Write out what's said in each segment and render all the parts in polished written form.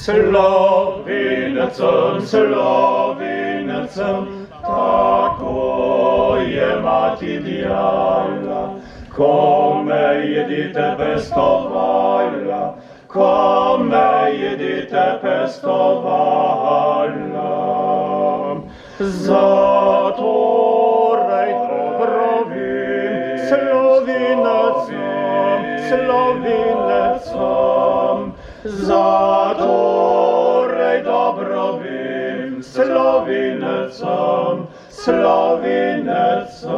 Slovinecem, slovinecem, tako je mati dijala, ko me jedite pestovala, ko me jedite pestovala. Zatorej dobro vim, slovinecem, slovinecem, zatorej dobro vim, slovinecem, slovinecem.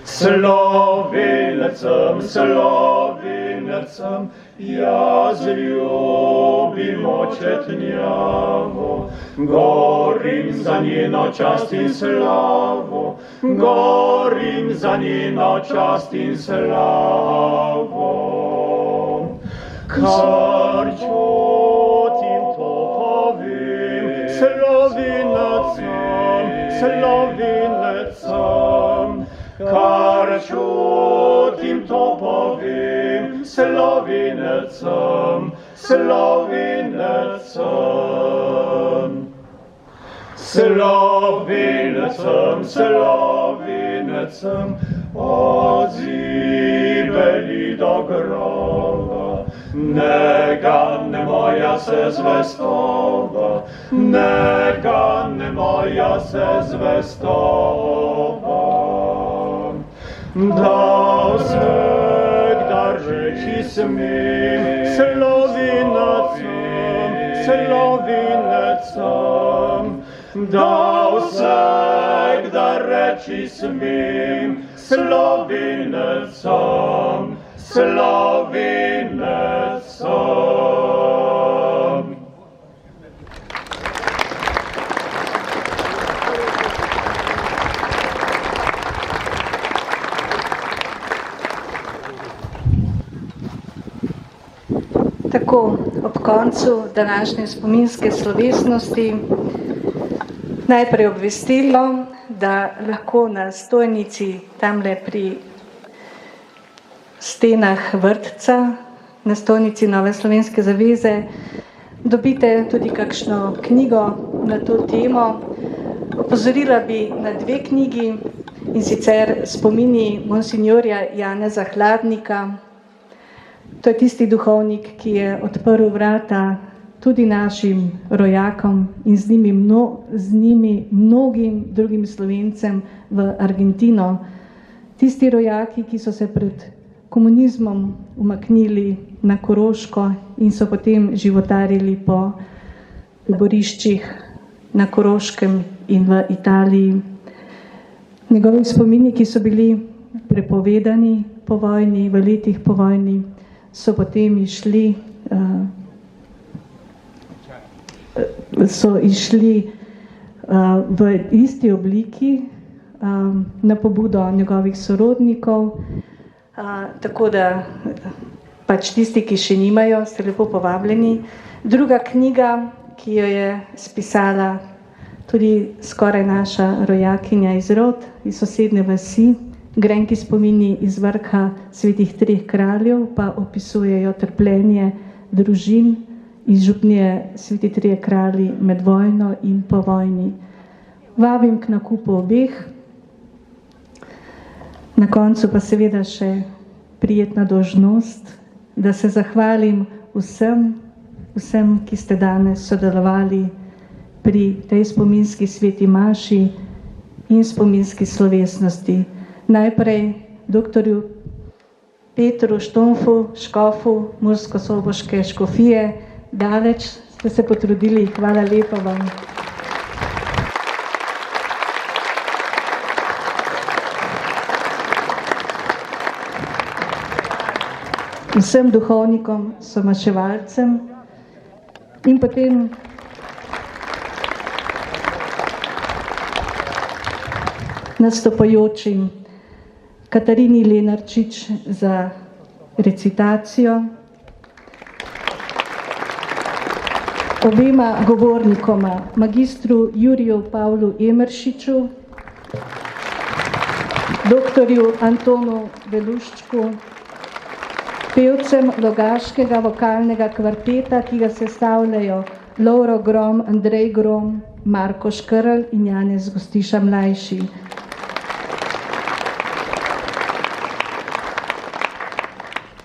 Slovinecem, slovinecem, jaz ljubim očetnjavo, gorim za njeno čast in slavo, gorim za njeno čast in slavo. Kar čutim, to povim, slovinecem, slovinecem, kar čutim, to povim, slovinecem, slovinecem. Slovinecem, slovinecem, odzibeli do groba, negane moja se zvestova, negane moja se zvestova. Da vsegda reči smem, slovinecem, slovinecem, da vsegda reči smem, slovinecem, slovinecem. Tako, ob koncu današnje spominske slovesnosti najprej obvestilo, da lahko na stojnici tamle pri stenah vrtca, na stojnici Nove slovenske zaveze, dobite tudi kakšno knjigo na to temo. Opozorila bi na 2 knjigi, in sicer Spomini monsinjorja Janeza Hladnika. To je tisti duhovnik, ki je odprl vrata tudi našim rojakom in z njimi mnogim drugim Slovencem v Argentino. Tisti rojaki, ki so se pred komunizmom umaknili na Koroško in so potem životarili po taboriščih na Koroškem in v Italiji. Njegovi spomini, ki so bili prepovedani po vojni, v letih po vojni, so potem išli v isti obliki na pobudo njegovih sorodnikov, tako da pač tisti, ki še nimajo, ste lepo povabljeni. Druga knjiga, ki jo je spisala tudi skoraj naša rojakinja iz Rod, iz sosednje vasi, Grenki spomini iz vrha svetih 3 kraljev, pa opisujejo trpljenje družin iz župnije sveti 3 kralji med vojno in po vojni. Vabim k nakupu obeh. Na koncu pa seveda še prijetna dolžnost, da se zahvalim vsem, ki ste danes sodelovali pri tej spominski sveti maši in spominski slovesnosti. Najprej doktorju Petru Štonfu, škofu Mursko-Soboške škofije. Daleč ste se potrudili, hvala lepa vam. Vsem duhovnikom, somaševalcem in potem nastopajočim Katarini Lenarčič za recitacijo, obema govornikoma, magistru Juriju Pavlu Emeršiču, doktorju Antonu Beluščku pevcem Logaškega vokalnega kvarteta, ki ga sestavljajo Lovro Grom, Andrej Grom, Marko Škrl in Janez Gostiša mlajši.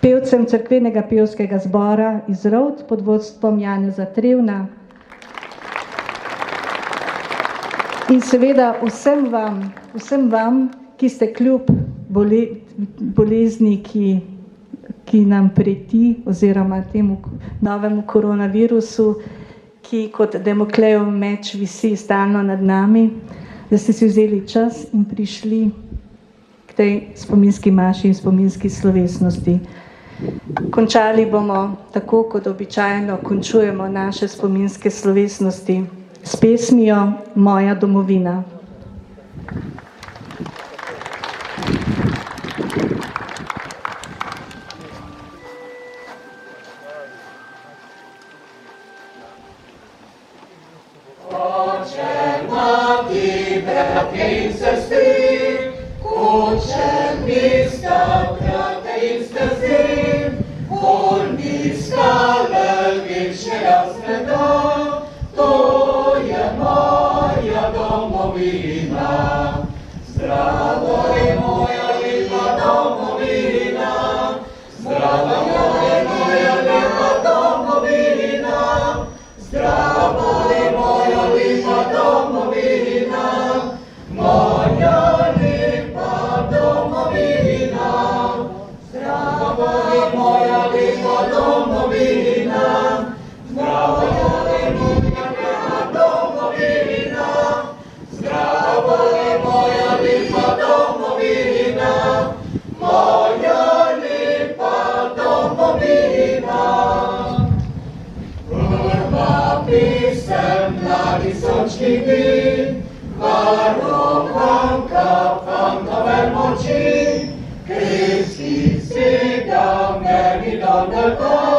Pevcem Cerkvenega pevskega zbora iz Rovt pod vodstvom Janeza Trevna in seveda vsem vam, ki ste kljub bolezni, ki nam preti, oziroma temu novemu koronavirusu, ki kot Damoklejev meč visi stalno nad nami, da ste si vzeli čas in prišli k tej spominski maši in spominski slovesnosti. Končali bomo tako, kot običajno končujemo naše spominske slovesnosti, s pesmijo Moja domovina. Oče, mati, bratje in sestri, kuće, mista, brate in stezi, polni skale večnega sveta, to je moja domovina. Zdravo je moja lepa domovina, zdravo je moja lepa domovina, zdravo je moja lepa domovina, moja lepa domovina, zdravo je moja lepa domovina, zdravo je moja lepa domovina, zdravo je moja lepa domovina, moja lepa domovina. Prva pisem mladi sončni dni, varohanka fantove moči, Kristi sega meni dan daleko.